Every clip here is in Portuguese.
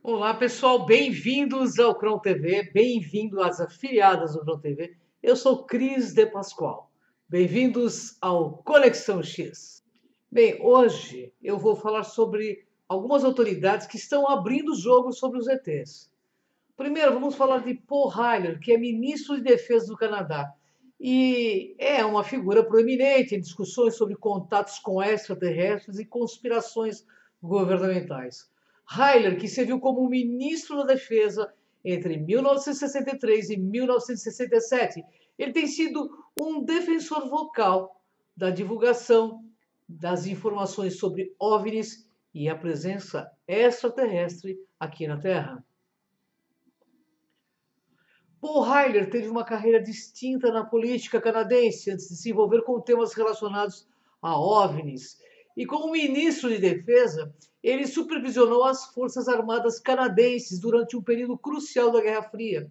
Olá, pessoal, bem-vindos ao Cron TV, bem-vindo às afiliadas do Cron TV. Eu sou Cris de Pascoal. Bem-vindos ao Conexão X. Bem, hoje eu vou falar sobre algumas autoridades que estão abrindo o jogo sobre os ETs. Primeiro, vamos falar de Paul Heyler, que é ministro de Defesa do Canadá e é uma figura proeminente em discussões sobre contatos com extraterrestres e conspirações governamentais. Heyler, que serviu como ministro da Defesa entre 1963 e 1967, ele tem sido um defensor vocal da divulgação das informações sobre OVNIs e a presença extraterrestre aqui na Terra. Paul Heyler teve uma carreira distinta na política canadense antes de se envolver com temas relacionados a OVNIs. E como ministro de Defesa, ele supervisionou as Forças Armadas canadenses durante um período crucial da Guerra Fria.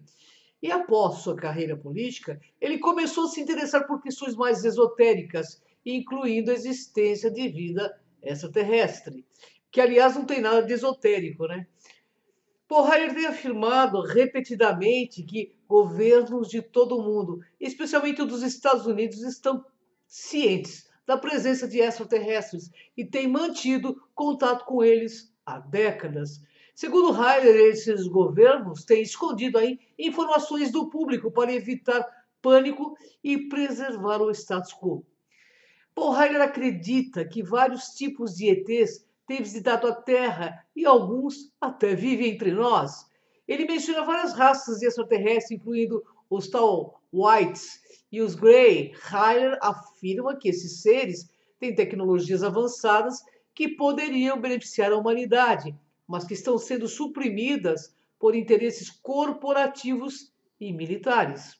E após sua carreira política, ele começou a se interessar por questões mais esotéricas, incluindo a existência de vida extraterrestre, que aliás não tem nada de esotérico, né? Paul Heyler tem afirmado repetidamente que governos de todo o mundo, especialmente o dos Estados Unidos, estão cientes da presença de extraterrestres e têm mantido contato com eles há décadas. Segundo Heyler, esses governos têm escondido aí informações do público para evitar pânico e preservar o status quo. Paul Heyler acredita que vários tipos de ETs têm visitado a Terra e alguns até vivem entre nós. Ele menciona várias raças de extraterrestres, incluindo os tal Whites e os Grey. Heyler afirma que esses seres têm tecnologias avançadas que poderiam beneficiar a humanidade, mas que estão sendo suprimidas por interesses corporativos e militares.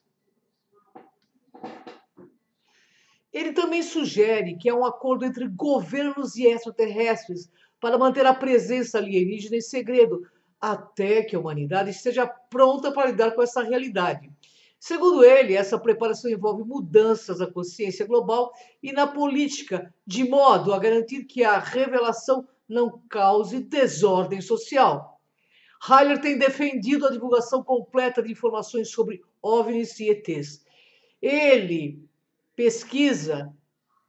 Ele também sugere que há um acordo entre governos e extraterrestres para manter a presença alienígena em segredo, até que a humanidade esteja pronta para lidar com essa realidade. Segundo ele, essa preparação envolve mudanças na consciência global e na política, de modo a garantir que a revelação não cause desordem social. Heyler tem defendido a divulgação completa de informações sobre OVNIs e ETs. Ele pesquisa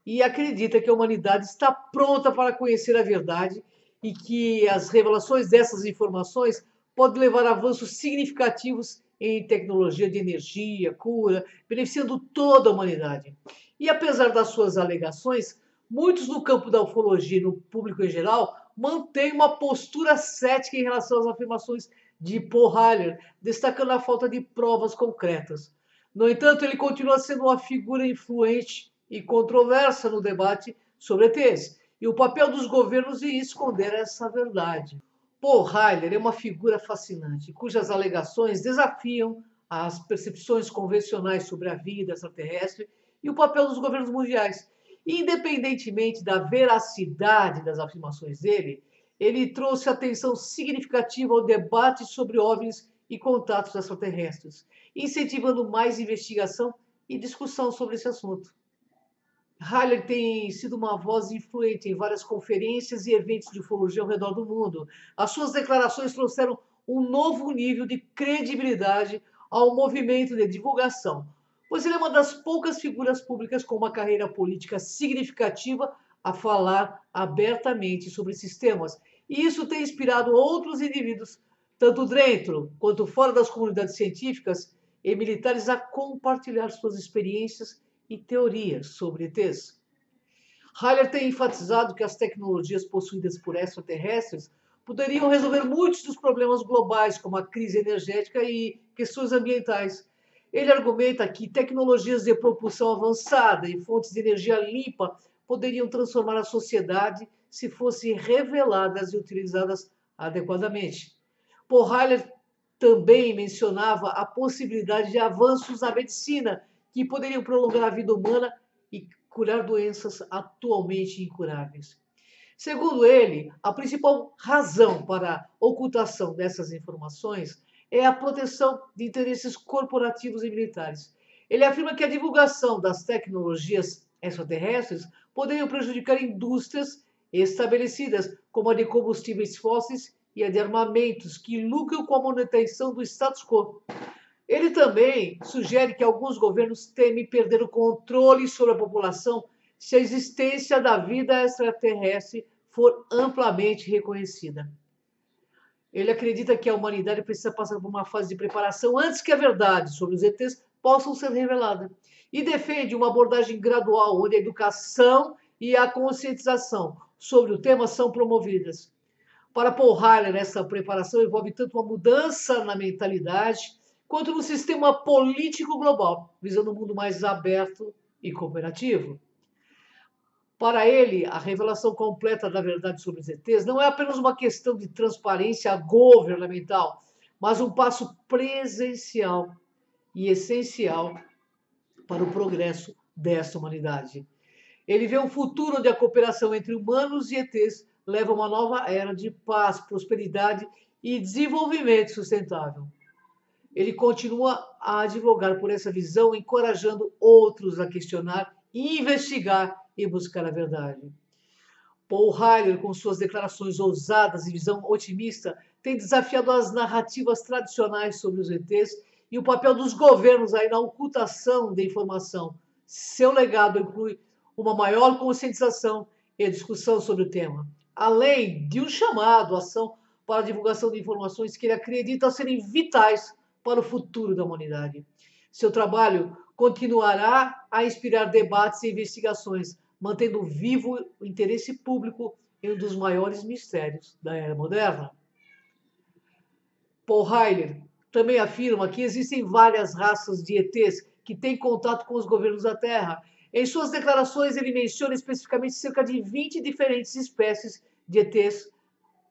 e acredita que a humanidade está pronta para conhecer a verdade e que as revelações dessas informações podem levar a avanços significativos em tecnologia de energia, cura, beneficiando toda a humanidade. E apesar das suas alegações, muitos no campo da ufologia e no público em geral mantêm uma postura cética em relação às afirmações de Paul Heyler, destacando a falta de provas concretas. No entanto, ele continua sendo uma figura influente e controversa no debate sobre ETs, e o papel dos governos em esconder essa verdade. Paul Heyler é uma figura fascinante, cujas alegações desafiam as percepções convencionais sobre a vida extraterrestre e o papel dos governos mundiais. Independentemente da veracidade das afirmações dele, ele trouxe atenção significativa ao debate sobre OVNIs e contatos extraterrestres, incentivando mais investigação e discussão sobre esse assunto. Heyler tem sido uma voz influente em várias conferências e eventos de ufologia ao redor do mundo. As suas declarações trouxeram um novo nível de credibilidade ao movimento de divulgação, pois ele é uma das poucas figuras públicas com uma carreira política significativa a falar abertamente sobre esses temas. E isso tem inspirado outros indivíduos, tanto dentro quanto fora das comunidades científicas e militares, a compartilhar suas experiências e teorias sobre ETs. Heyler tem enfatizado que as tecnologias possuídas por extraterrestres poderiam resolver muitos dos problemas globais, como a crise energética e questões ambientais. Ele argumenta que tecnologias de propulsão avançada e fontes de energia limpa poderiam transformar a sociedade se fossem reveladas e utilizadas adequadamente. Paul Heyler também mencionava a possibilidade de avanços na medicina que poderiam prolongar a vida humana e curar doenças atualmente incuráveis. Segundo ele, a principal razão para a ocultação dessas informações é a proteção de interesses corporativos e militares. Ele afirma que a divulgação das tecnologias extraterrestres poderia prejudicar indústrias estabelecidas, como a de combustíveis fósseis e a de armamentos que lucram com a manutenção do status quo. Ele também sugere que alguns governos temem perder o controle sobre a população se a existência da vida extraterrestre for amplamente reconhecida. Ele acredita que a humanidade precisa passar por uma fase de preparação antes que a verdade sobre os ETs possam ser revelada. E defende uma abordagem gradual, onde a educação e a conscientização sobre o tema são promovidas. Para Paul Harler, essa preparação envolve tanto uma mudança na mentalidade quanto no sistema político global, visando um mundo mais aberto e cooperativo. Para ele, a revelação completa da verdade sobre os ETs não é apenas uma questão de transparência governamental, mas um passo presencial e essencial para o progresso desta humanidade. Ele vê um futuro onde a cooperação entre humanos e ETs leva a uma nova era de paz, prosperidade e desenvolvimento sustentável. Ele continua a advogar por essa visão, encorajando outros a questionar, investigar e buscar a verdade. Paul Harler, com suas declarações ousadas e visão otimista, tem desafiado as narrativas tradicionais sobre os ETs e o papel dos governos aí na ocultação da informação. Seu legado inclui uma maior conscientização e discussão sobre o tema, além de um chamado à ação para a divulgação de informações que ele acredita serem vitais para o futuro da humanidade. Seu trabalho continuará a inspirar debates e investigações, mantendo vivo o interesse público em um dos maiores mistérios da era moderna. Paul Harler também afirma que existem várias raças de ETs que têm contato com os governos da Terra. Em suas declarações, ele menciona especificamente cerca de 20 diferentes espécies de ETs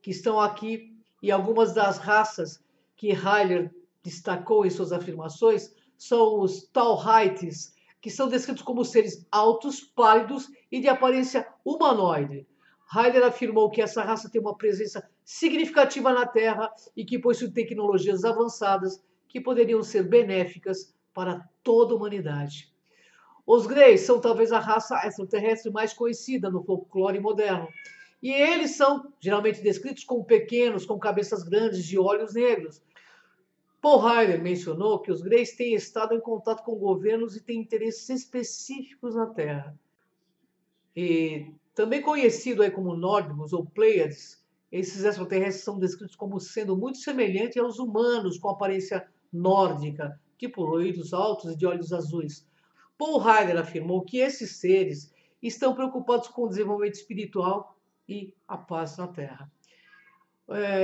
que estão aqui, e algumas das raças que Harler destacou em suas afirmações são os Tauhaites, que são descritos como seres altos, pálidos e de aparência humanoide. Harler afirmou que essa raça tem uma presença significativa na Terra e que possui tecnologias avançadas que poderiam ser benéficas para toda a humanidade. Os Greys são talvez a raça extraterrestre mais conhecida no folclore moderno. E eles são geralmente descritos como pequenos, com cabeças grandes e olhos negros. Paul Harler mencionou que os Greys têm estado em contato com governos e têm interesses específicos na Terra. E também conhecido aí como Nórdigos ou Pleiades, esses extraterrestres são descritos como sendo muito semelhantes aos humanos, com aparência nórdica, tipo loiros altos e de olhos azuis. Paul Harler afirmou que esses seres estão preocupados com o desenvolvimento espiritual e a paz na Terra.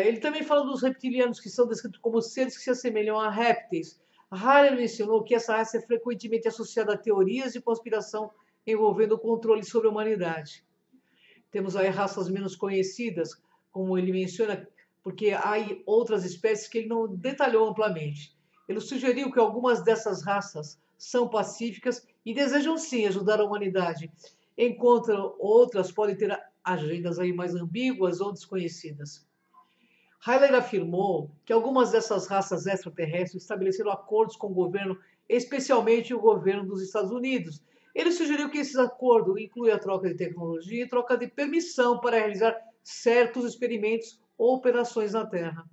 Ele também fala dos reptilianos, que são descritos como seres que se assemelham a répteis. Harler mencionou que essa raça é frequentemente associada a teorias de conspiração envolvendo o controle sobre a humanidade. Temos aí raças menos conhecidas, como ele menciona, porque há outras espécies que ele não detalhou amplamente. Ele sugeriu que algumas dessas raças são pacíficas e desejam sim ajudar a humanidade, enquanto outras podem ter agendas aí mais ambíguas ou desconhecidas. Harler afirmou que algumas dessas raças extraterrestres estabeleceram acordos com o governo, especialmente o governo dos Estados Unidos. Ele sugeriu que esse acordo inclui a troca de tecnologia e troca de permissão para realizar certos experimentos ou operações na Terra.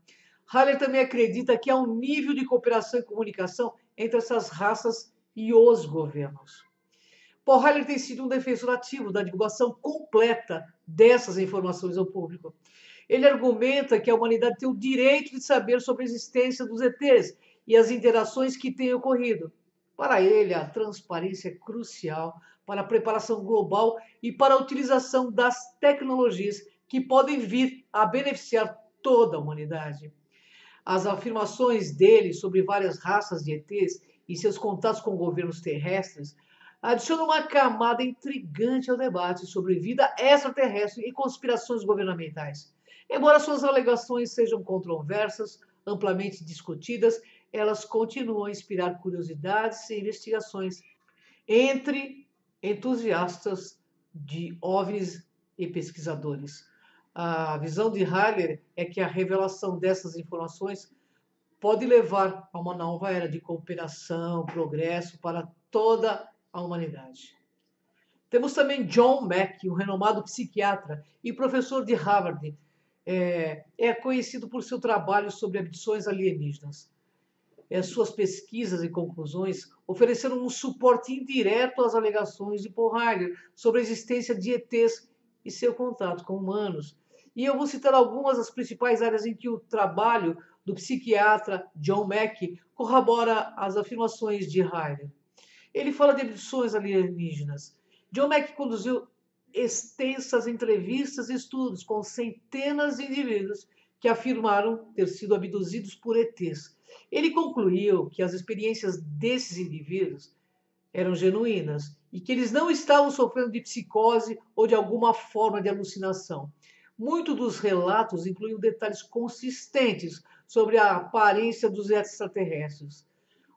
Harler também acredita que há um nível de cooperação e comunicação entre essas raças e os governos. Paul Harler tem sido um defensor ativo da divulgação completa dessas informações ao público. Ele argumenta que a humanidade tem o direito de saber sobre a existência dos ETs e as interações que têm ocorrido. Para ele, a transparência é crucial para a preparação global e para a utilização das tecnologias que podem vir a beneficiar toda a humanidade. As afirmações dele sobre várias raças de ETs e seus contatos com governos terrestres adicionam uma camada intrigante ao debate sobre vida extraterrestre e conspirações governamentais. Embora suas alegações sejam controversas, amplamente discutidas, elas continuam a inspirar curiosidades e investigações entre entusiastas de OVNIs e pesquisadores. A visão de Harler é que a revelação dessas informações pode levar a uma nova era de cooperação, progresso para toda a humanidade. Temos também John Mack, um renomado psiquiatra e professor de Harvard. é conhecido por seu trabalho sobre abduções alienígenas. Suas pesquisas e conclusões ofereceram um suporte indireto às alegações de Paul Harder sobre a existência de ETs e seu contato com humanos. E eu vou citar algumas das principais áreas em que o trabalho do psiquiatra John Mack corrobora as afirmações de Harder. Ele fala de abduções alienígenas. John Mack conduziu extensas entrevistas e estudos com centenas de indivíduos que afirmaram ter sido abduzidos por ETs. Ele concluiu que as experiências desses indivíduos eram genuínas e que eles não estavam sofrendo de psicose ou de alguma forma de alucinação. Muitos dos relatos incluíam detalhes consistentes sobre a aparência dos extraterrestres,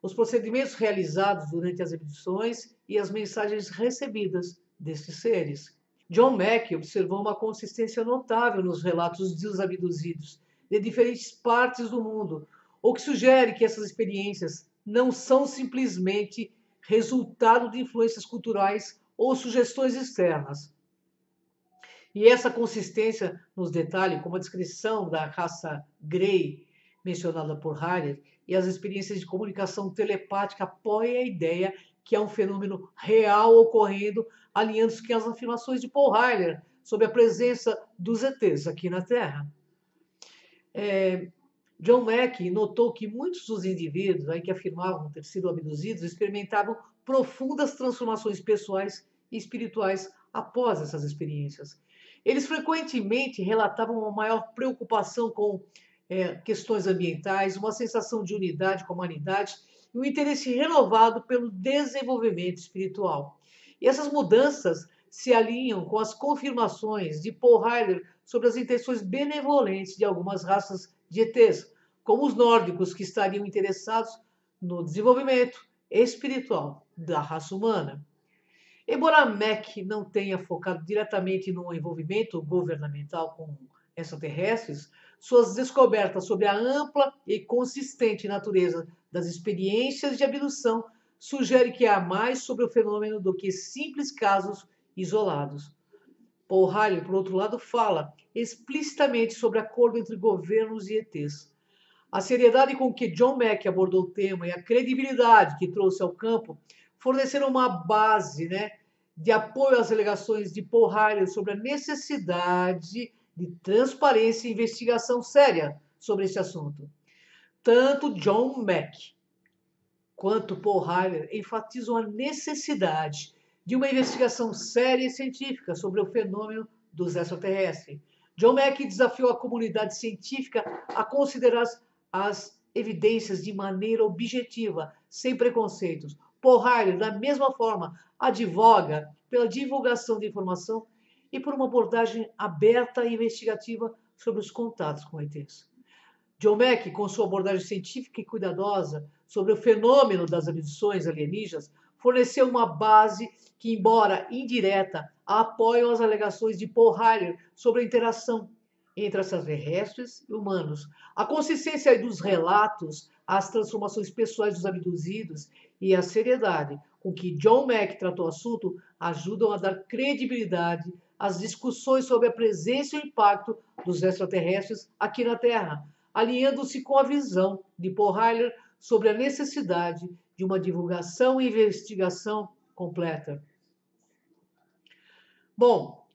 os procedimentos realizados durante as abduções e as mensagens recebidas desses seres. John Mack observou uma consistência notável nos relatos dos abduzidos de diferentes partes do mundo, o que sugere que essas experiências não são simplesmente resultado de influências culturais ou sugestões externas. E essa consistência nos detalhes, como a descrição da raça Grey, mencionada por Harder, e as experiências de comunicação telepática apoiam a ideia que é um fenômeno real ocorrendo, alinhando-se com as afirmações de Paul Harder sobre a presença dos ETs aqui na Terra. John Mack notou que muitos dos indivíduos aí que afirmavam ter sido abduzidos experimentavam profundas transformações pessoais e espirituais após essas experiências. Eles frequentemente relatavam uma maior preocupação com questões ambientais, uma sensação de unidade com a humanidade e um interesse renovado pelo desenvolvimento espiritual. E essas mudanças se alinham com as confirmações de Paul Harder sobre as intenções benevolentes de algumas raças de ETs, como os nórdicos, que estariam interessados no desenvolvimento espiritual da raça humana. Embora Mack não tenha focado diretamente no envolvimento governamental com extraterrestres, suas descobertas sobre a ampla e consistente natureza das experiências de abdução sugerem que há mais sobre o fenômeno do que simples casos isolados. Paul Harder, por outro lado, fala explicitamente sobre acordo entre governos e ETs. A seriedade com que John Mack abordou o tema e a credibilidade que trouxe ao campo forneceram uma base, de apoio às alegações de Paul Harder sobre a necessidade de transparência e investigação séria sobre esse assunto. Tanto John Mack quanto Paul Harder enfatizam a necessidade de uma investigação séria e científica sobre o fenômeno dos extraterrestres. John Mack desafiou a comunidade científica a considerar as evidências de maneira objetiva, sem preconceitos. Paul Harder, da mesma forma, advoga pela divulgação de informação e por uma abordagem aberta e investigativa sobre os contatos com ETs. John Mack, com sua abordagem científica e cuidadosa sobre o fenômeno das abduções alienígenas, forneceu uma base que, embora indireta, apoia as alegações de Paul Harder sobre a interação entre extraterrestres e humanos. A consistência dos relatos, as transformações pessoais dos abduzidos e a seriedade com que John Mack tratou o assunto ajudam a dar credibilidade às discussões sobre a presença e o impacto dos extraterrestres aqui na Terra, alinhando-se com a visão de Paul Harder sobre a necessidade de uma divulgação e investigação completa. Bom,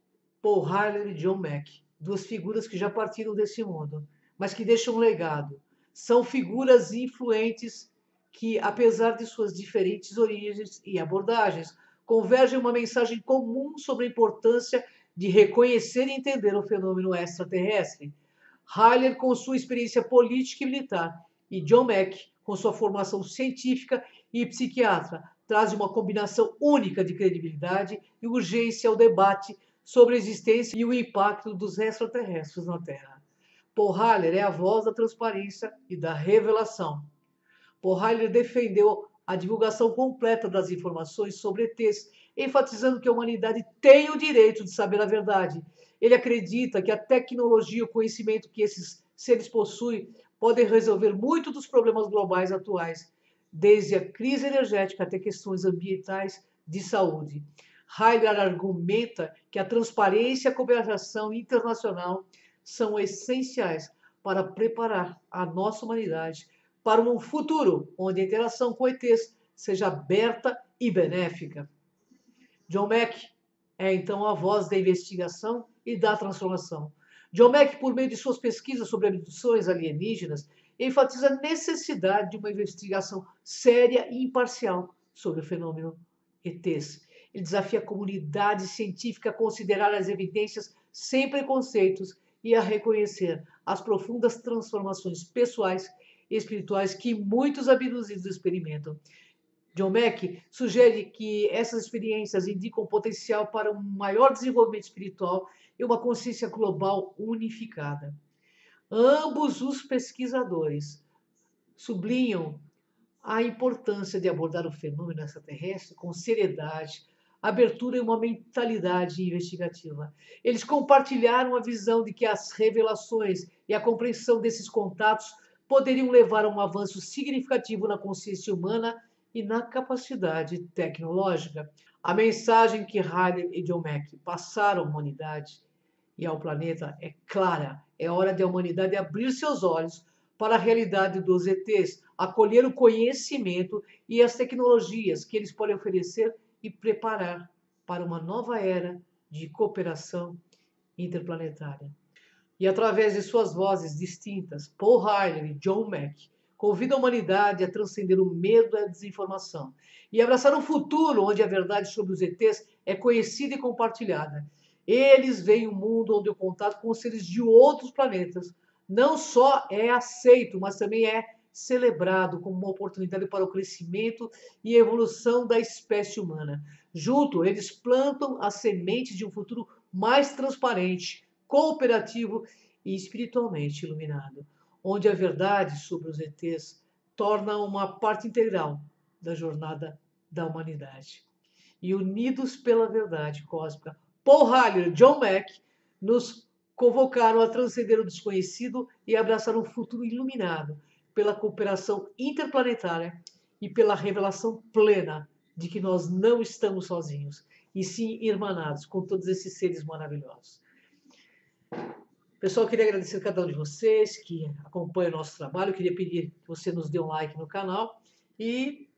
Paul Harder e John Mack, duas figuras que já partiram desse mundo, mas que deixam um legado. São figuras influentes que, apesar de suas diferentes origens e abordagens, convergem em uma mensagem comum sobre a importância de reconhecer e entender o fenômeno extraterrestre. Harder com sua experiência política e militar, e John Mack com sua formação científica e psiquiatra, trazem uma combinação única de credibilidade e urgência ao debate sobre a existência e o impacto dos extraterrestres na Terra. Paul Harder é a voz da transparência e da revelação. Paul Harder defendeu a divulgação completa das informações sobre ETs, enfatizando que a humanidade tem o direito de saber a verdade. Ele acredita que a tecnologia e o conhecimento que esses seres possuem podem resolver muitos dos problemas globais atuais, desde a crise energética até questões ambientais de saúde. Harder argumenta que a transparência e a cooperação internacional são essenciais para preparar a nossa humanidade para um futuro onde a interação com ETs seja aberta e benéfica. John Mack é então a voz da investigação e da transformação. John Mack, por meio de suas pesquisas sobre abduções alienígenas, enfatiza a necessidade de uma investigação séria e imparcial sobre o fenômeno ETs. Ele desafia a comunidade científica a considerar as evidências sem preconceitos e a reconhecer as profundas transformações pessoais e espirituais que muitos abduzidos experimentam. John Mack sugere que essas experiências indicam potencial para um maior desenvolvimento espiritual e uma consciência global unificada. Ambos os pesquisadores sublinham a importância de abordar o fenômeno extraterrestre com seriedade, abertura e uma mentalidade investigativa. Eles compartilharam a visão de que as revelações e a compreensão desses contatos poderiam levar a um avanço significativo na consciência humana e na capacidade tecnológica. A mensagem que Riley e John Mack passaram à humanidade e ao planeta é clara. É hora da humanidade abrir seus olhos para a realidade dos ETs, acolher o conhecimento e as tecnologias que eles podem oferecer e preparar para uma nova era de cooperação interplanetária. E através de suas vozes distintas, Paul Riley e John Mack convidam a humanidade a transcender o medo e a desinformação e abraçar um futuro onde a verdade sobre os ETs é conhecida e compartilhada. Eles veem um mundo onde o contato com os seres de outros planetas não só é aceito, mas também é celebrado como uma oportunidade para o crescimento e evolução da espécie humana. Junto, eles plantam as sementes de um futuro mais transparente, cooperativo e espiritualmente iluminado, onde a verdade sobre os ETs torna uma parte integral da jornada da humanidade. E unidos pela verdade cósmica, Paul Riley e John Mack nos convocaram a transcender o desconhecido e abraçar um futuro iluminado pela cooperação interplanetária e pela revelação plena de que nós não estamos sozinhos, e sim irmanados com todos esses seres maravilhosos. Pessoal, eu queria agradecer a cada um de vocês que acompanha o nosso trabalho. Eu queria pedir que você nos dê um like no canal e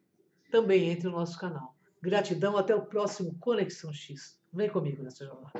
também entre no nosso canal. Gratidão, até o próximo Conexão X. Vem comigo nessa jornada.